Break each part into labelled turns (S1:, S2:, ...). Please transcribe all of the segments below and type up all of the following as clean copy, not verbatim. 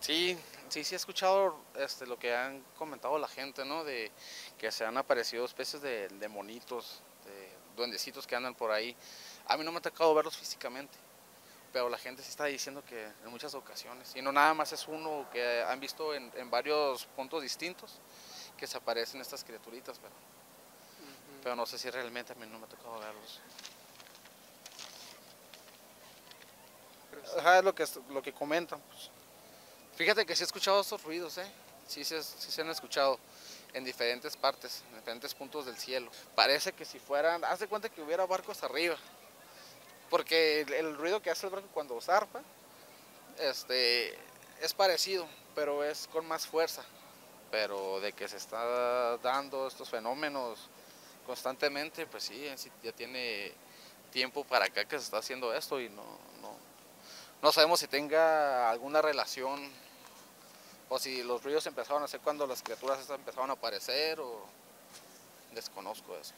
S1: Sí, sí he escuchado lo que han comentado la gente, ¿no? De que se han aparecido especies de monitos, de duendecitos que andan por ahí. A mí no me ha tocado verlos físicamente, pero la gente sí está diciendo que en muchas ocasiones. Y no nada más es uno que han visto en varios puntos distintos que se aparecen estas criaturitas, pero no sé si realmente a mí no me ha tocado verlos. Ajá, es lo que comentan, pues. Fíjate que sí he escuchado estos ruidos, ¿eh? Sí se han escuchado en diferentes partes, en diferentes puntos del cielo. Parece que si fueran, haz de cuenta que hubiera barcos arriba, porque el ruido que hace el barco cuando zarpa, es parecido, pero es con más fuerza. Pero de que se está dando estos fenómenos constantemente, pues sí, ya tiene tiempo para acá que se está haciendo esto y no sabemos si tenga alguna relación o si los ruidos empezaron a hacer cuando las criaturas estas empezaron a aparecer o desconozco eso.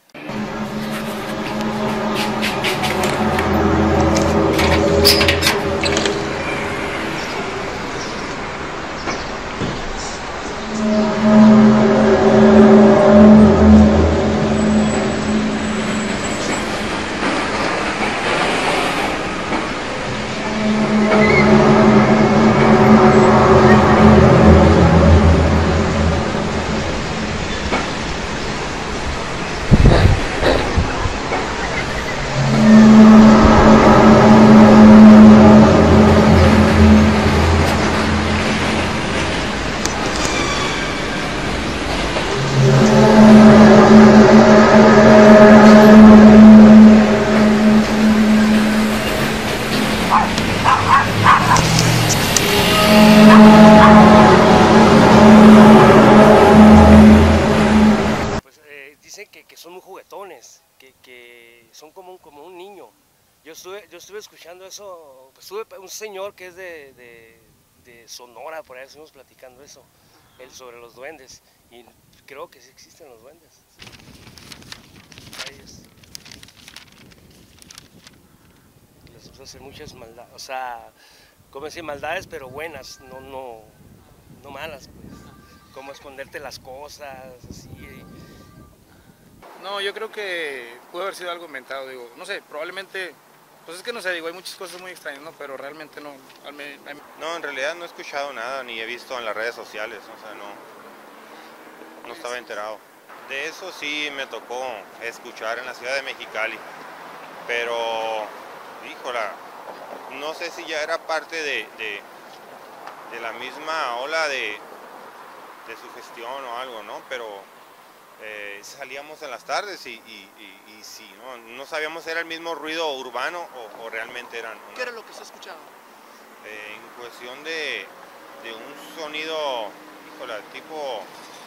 S2: Pues dicen que son muy juguetones, que son como un niño. Yo estuve escuchando eso, pues tuve un señor que es de Sonora, por ahí estuvimos platicando eso, él sobre los duendes, y creo que sí existen los duendes. Ellos les gusta hacer muchas maldades, o sea, como decir, maldades pero buenas, no malas, pues, como esconderte las cosas, así.
S3: No, yo creo que pudo haber sido algo inventado, digo, no sé, probablemente, pues es que no sé, digo, hay muchas cosas muy extrañas, ¿no? Pero realmente no.
S4: No, en realidad no he escuchado nada, ni he visto en las redes sociales, o sea, no estaba enterado. De eso sí me tocó escuchar en la ciudad de Mexicali, pero, híjola, no sé si ya era parte de la misma ola de sugestión o algo, ¿no? Pero salíamos en las tardes y sí, ¿no? Sabíamos si era el mismo ruido urbano o realmente eran...
S5: ¿Qué era lo que se escuchaba?
S4: En cuestión de un sonido, híjola, tipo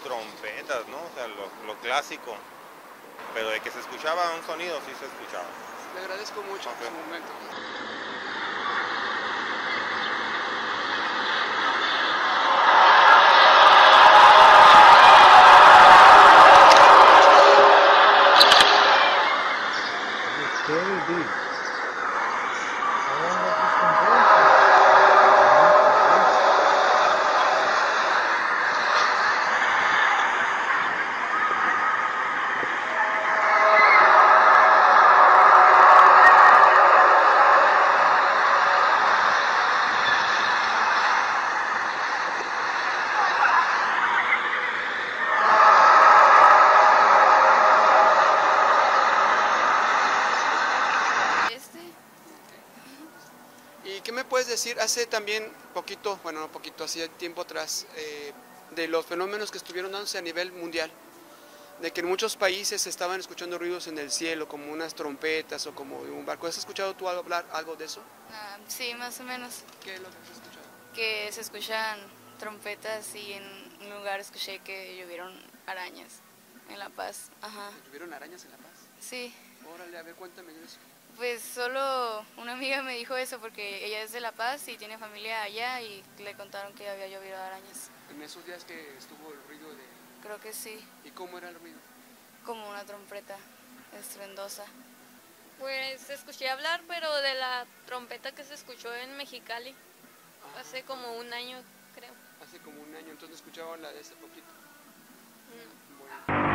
S4: trompetas, ¿no? O sea, lo clásico, pero de que se escuchaba un sonido, sí se escuchaba.
S5: Le agradezco mucho
S4: Ok.
S5: su momento.
S6: Scary beast. How long has this been going for?
S5: ¿Y qué me puedes decir? Hace también poquito, bueno, no poquito, hacía tiempo atrás, de los fenómenos que estuvieron dándose a nivel mundial, de que en muchos países se estaban escuchando ruidos en el cielo, como unas trompetas o como de un barco. ¿Has escuchado tú hablar algo de eso?
S7: Sí, más o menos,
S5: ¿Qué es lo que has escuchado?
S7: que se escuchan trompetas y en un lugar escuché que llovieron arañas en La Paz. Ajá,
S5: ¿Tuvieron arañas en La Paz?
S7: sí,
S5: Órale, a ver, cuéntame de eso.
S7: pues solo una amiga me dijo eso porque ella es de La Paz y tiene familia allá y le contaron que había llovido arañas.
S5: En esos días que estuvo el ruido de...
S7: Creo que sí,
S5: ¿Y cómo era el ruido?
S7: como una trompeta estruendosa.
S8: Pues escuché hablar, pero de la trompeta que se escuchó en Mexicali hace como un año, creo.
S5: Hace como un año, entonces escuchaban la de hace poquito.
S8: Mm.
S5: Bueno.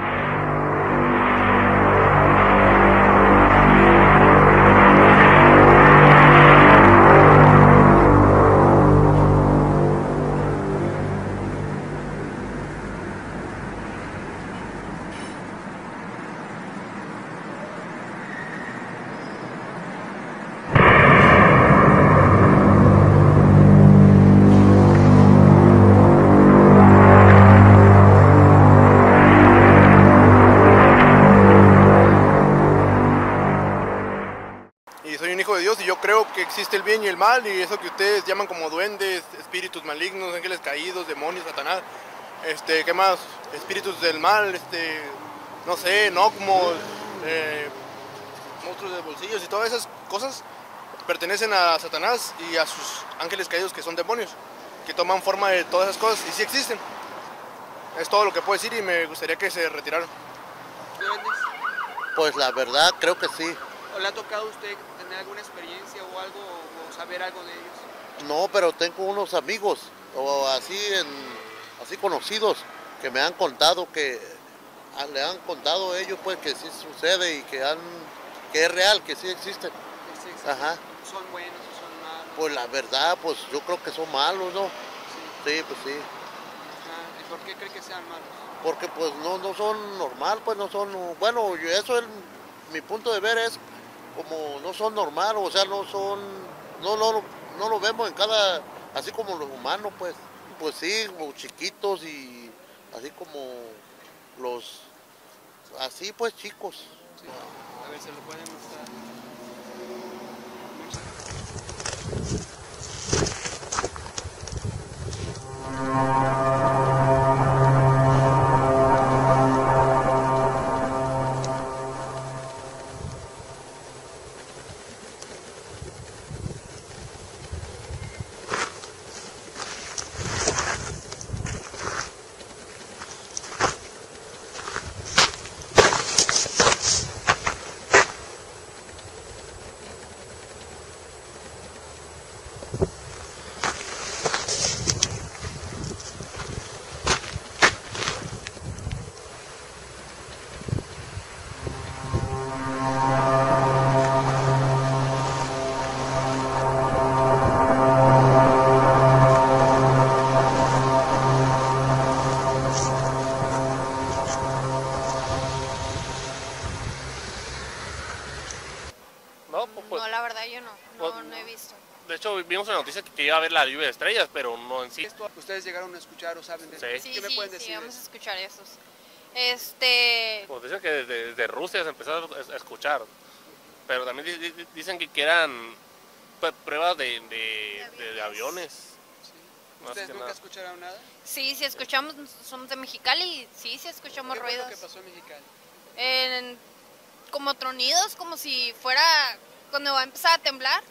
S9: Y soy un hijo de Dios y yo creo que existe el bien y el mal, y eso que ustedes llaman como duendes, espíritus malignos, ángeles caídos, demonios, Satanás, ¿qué más? Espíritus del mal, no sé, ¿no? Como monstruos de bolsillos y todas esas cosas pertenecen a Satanás y a sus ángeles caídos, que son demonios, que toman forma de todas esas cosas y sí existen. Es todo lo que puedo decir y me gustaría que se retiraran.
S5: ¿Duendes?
S10: Pues la verdad creo que sí.
S5: ¿O le ha tocado a usted tener alguna experiencia o algo, o saber algo de ellos?
S10: No, pero tengo unos amigos o así conocidos que me han contado le han contado ellos pues que sí sucede y que es real, que sí existen.
S5: Sí, sí.
S10: Ajá.
S5: ¿Son buenos o son malos?
S10: Pues la verdad, pues yo creo que son malos, ¿no?
S5: Sí.
S10: Sí, pues sí.
S5: Ah, ¿y por qué cree que sean malos?
S10: Porque pues no son normal, pues no son, bueno, eso es mi punto de ver, es como no son normal, o sea, no lo vemos en cada, así como los humanos, pues sí, como chiquitos y así como así pues chicos.
S5: Sí. A ver, se lo pueden mostrar.
S8: No, la verdad yo no he visto.
S2: De hecho, vimos en la noticia que iba a haber la lluvia de estrellas, pero no en sí.
S5: ¿Ustedes llegaron a escuchar o saben de
S2: Sí.
S5: esto?
S8: Sí,
S5: ¿Qué me pueden decir?
S8: vamos a escuchar esos.
S2: Pues dicen que desde Rusia se empezó a escuchar, pero también dicen que eran pruebas de aviones.
S5: Sí.
S2: Más
S5: ¿Ustedes
S2: que
S5: nunca
S2: nada.
S5: escucharon nada?
S8: Sí, escuchamos, somos de Mexicali, sí escuchamos
S5: ¿Qué fue
S8: ruidos.
S5: lo que pasó en Mexicali?
S8: Como tronidos, como si fuera, cuando va a empezar a temblar,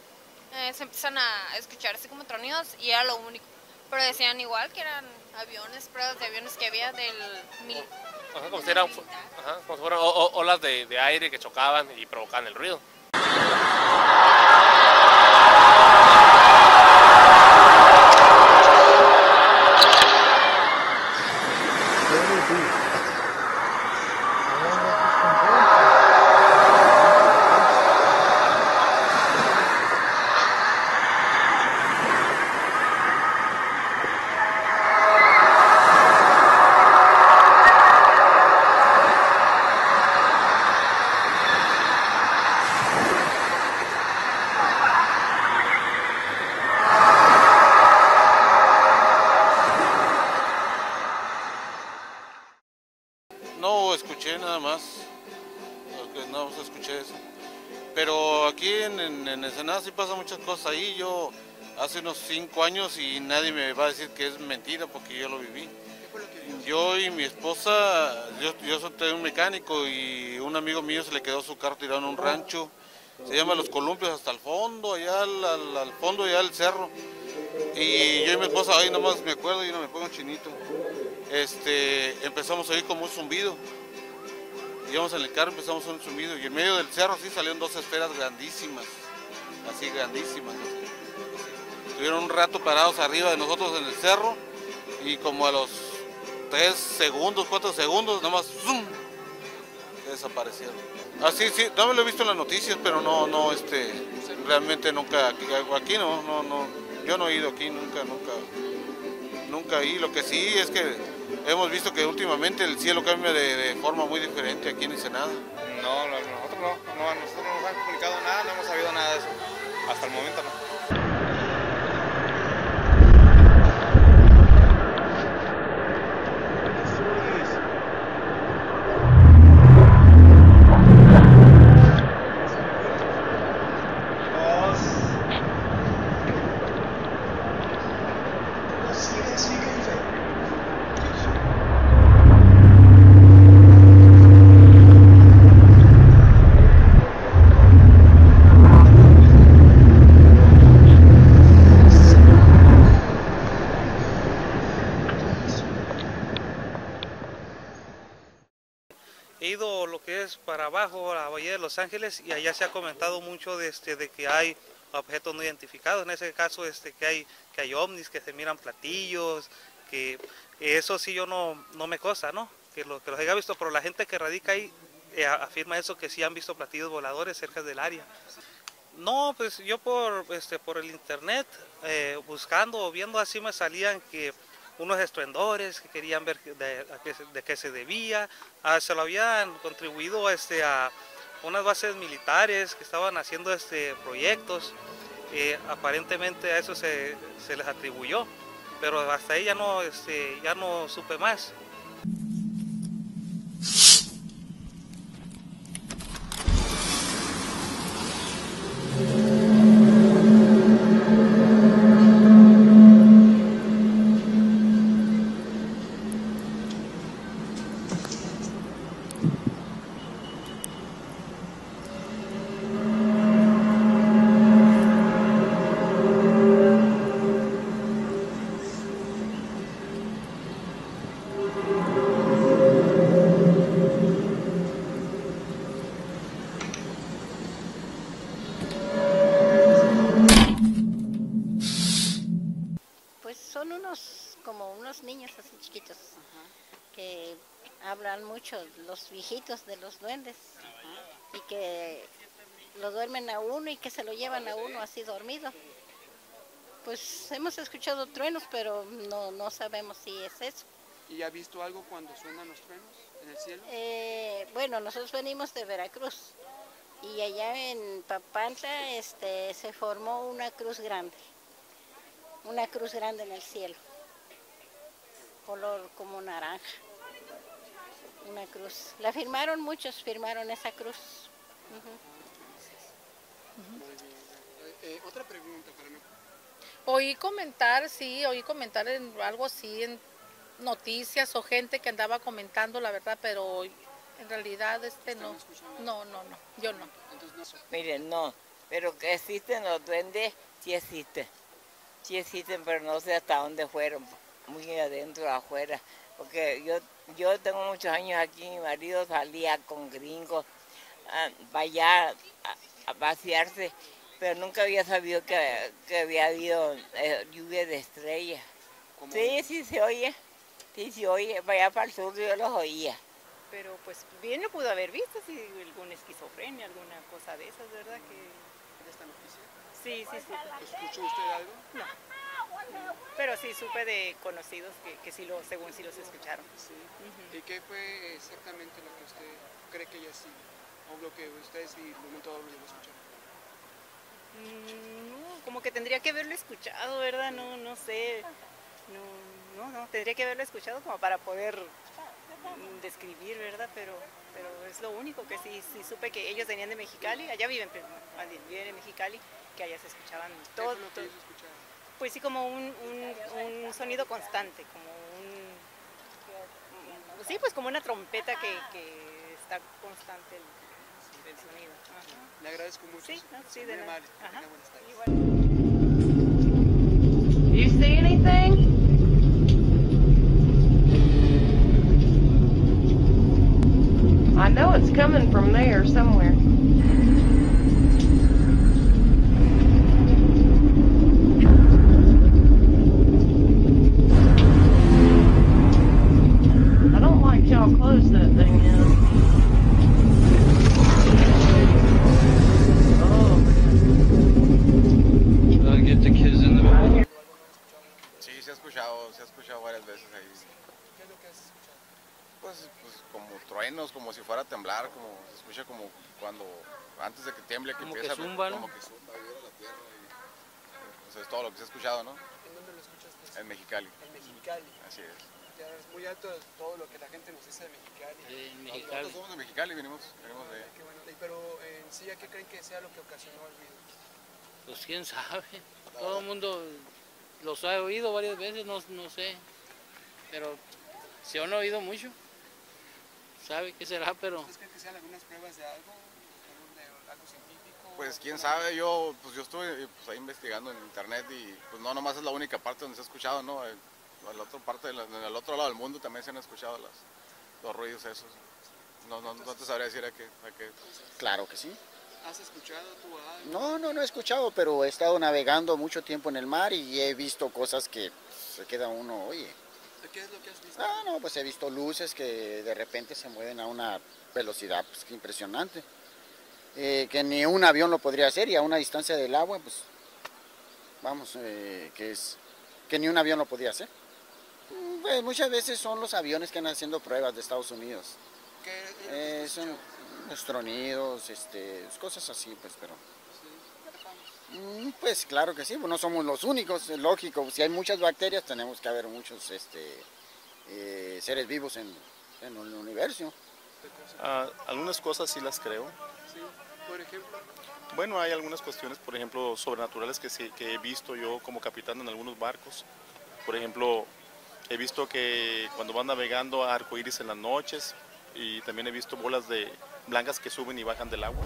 S8: se empiezan a escuchar así como tronidos y era lo único. Pero decían igual que eran aviones, pruebas de aviones que había del
S2: Ajá, como si fueran olas de aire que chocaban y provocaban el ruido.
S11: No escuché nada más, no escuché eso. Pero aquí en Ensenada sí pasan muchas cosas ahí. Yo hace unos 5 años y nadie me va a decir que es mentira porque yo lo viví.
S5: ¿Qué fue lo que vio?
S11: Yo y mi esposa, yo soy un mecánico y un amigo mío se le quedó su carro tirado en un rancho. Se llama Los Columpios, hasta el fondo, allá al fondo, allá al cerro. Y yo y mi esposa, ahí nomás me acuerdo y no me pongo chinito. Empezamos a oír como un zumbido. Íbamos en el carro, empezamos a oír un zumbido y en medio del cerro sí salieron 2 esferas grandísimas, así grandísimas. Estuvieron un rato parados arriba de nosotros en el cerro y como a los 3 segundos, 4 segundos, nomás ¡zum!, desaparecieron. Así sí, no me lo he visto en las noticias, pero no, realmente nunca, aquí no, yo no he ido aquí, nunca he ido. Lo que sí es que hemos visto que últimamente el cielo cambia de forma muy diferente aquí en Ensenada.
S3: No, nosotros no nos han comunicado nada, no hemos sabido nada de eso, hasta el momento no.
S12: He ido lo que es para abajo, a la Bahía de Los Ángeles, y allá se ha comentado mucho de que hay objetos no identificados. En ese caso que hay ovnis, que se miran platillos, que eso sí yo no me consta, ¿no? Que los haya visto, pero la gente que radica ahí afirma eso, que sí han visto platillos voladores cerca del área. No, pues yo por el internet, buscando o viendo así me salían que unos estruendores que querían ver de qué se debía, se lo habían contribuido a unas bases militares que estaban haciendo proyectos, aparentemente a eso se les atribuyó, pero hasta ahí ya no supe más.
S13: Son como unos niños así chiquitos, que hablan mucho, los viejitos de los duendes, y que lo duermen a uno y que se lo llevan a uno así dormido. Pues hemos escuchado truenos, pero no sabemos si es eso.
S5: ¿Y ha visto algo cuando suenan los truenos en el cielo?
S13: Bueno, nosotros venimos de Veracruz, y allá en Papantla se formó una cruz grande en el cielo, color como naranja, una cruz. Muchos firmaron esa cruz.
S5: Otra pregunta para mí.
S14: Oí comentar en algo así, en noticias o gente que andaba comentando, la verdad, pero en realidad no, yo no.
S15: Miren, no, pero que existen los duendes, sí existen, pero no sé hasta dónde fueron, muy adentro, afuera, porque yo tengo muchos años aquí, mi marido salía con gringos para allá a pasearse, pero nunca había sabido que había habido lluvia de estrellas. Sí se oye, para allá para el sur yo los oía.
S16: Pero pues bien lo pudo haber visto, si alguna esquizofrenia, alguna cosa de esas, ¿verdad?
S5: ¿De esta noticia?
S16: Sí.
S5: ¿Escuchó usted algo?
S16: No, pero sí supe de conocidos que según sí los escucharon.
S5: Sí. ¿Y qué fue exactamente lo que usted cree que ella sí? ¿O lo que usted sí en un momento dado lo llegó a escuchar?
S16: No, como que tendría que haberlo escuchado, ¿verdad? No sé. No, tendría que haberlo escuchado como para poder describir, ¿verdad? Pero es lo único que sí supe, que ellos venían de Mexicali, allá viven en Mexicali, que allá se escuchaban todo. Pues sí, como un sonido constante, como una trompeta que está constante el sonido.
S5: Le agradezco mucho.
S16: Sí, de nada.
S17: You see anything? I know it's coming from there somewhere.
S18: veces ahí.
S5: ¿Qué es lo que has escuchado?
S18: Pues como truenos, como si fuera a temblar, como se escucha como cuando, antes de que tiemble, que
S19: como
S18: empieza
S19: que zumba, ¿no?
S18: como que zumba, vibra la tierra. Y, pues es todo lo que se ha escuchado, ¿no?
S5: ¿En dónde lo escuchaste?
S18: En Mexicali.
S5: En Mexicali.
S18: Así es.
S5: Ya es muy alto todo lo que la gente nos dice de Mexicali.
S19: En
S18: Nosotros
S19: Mexicali.
S18: somos de Mexicali, venimos de...
S5: Qué bueno. Pero en sí, ¿a qué creen que sea lo que ocasionó el ruido?
S19: Pues quién sabe. Todo el mundo los ha oído varias veces, no sé. Pero se han oído mucho. ¿Sabe qué será? Pero
S5: ¿Ustedes creen que sean algunas pruebas de algo? ¿De algo científico?
S18: Pues quién sabe, yo estuve pues, ahí investigando en internet y pues no nomás es la única parte donde se ha escuchado, ¿no? En la otra parte, en el otro lado del mundo también se han escuchado los ruidos esos. No te sabría decir a qué.
S20: Claro que sí.
S5: ¿Has escuchado tú algo?
S20: No he escuchado, pero he estado navegando mucho tiempo en el mar y he visto cosas que se queda uno, oye.
S5: ¿Qué es lo que has visto?
S20: No, pues he visto luces que de repente se mueven a una velocidad pues, impresionante. Que ni un avión lo podría hacer y a una distancia del agua, pues, vamos, que ni un avión lo podía hacer. Pues, muchas veces son los aviones que andan haciendo pruebas de Estados Unidos. Son los tronidos, cosas así, pues, pero... Pues claro que sí, pues no somos los únicos, es lógico, si hay muchas bacterias tenemos que haber muchos seres vivos en el universo.
S21: Algunas cosas sí las creo.
S5: Sí, por ejemplo.
S21: Bueno, hay algunas cuestiones, por ejemplo, sobrenaturales que he visto yo como capitán en algunos barcos. Por ejemplo, he visto que cuando van navegando a arcoíris en las noches y también he visto bolas blancas que suben y bajan del agua.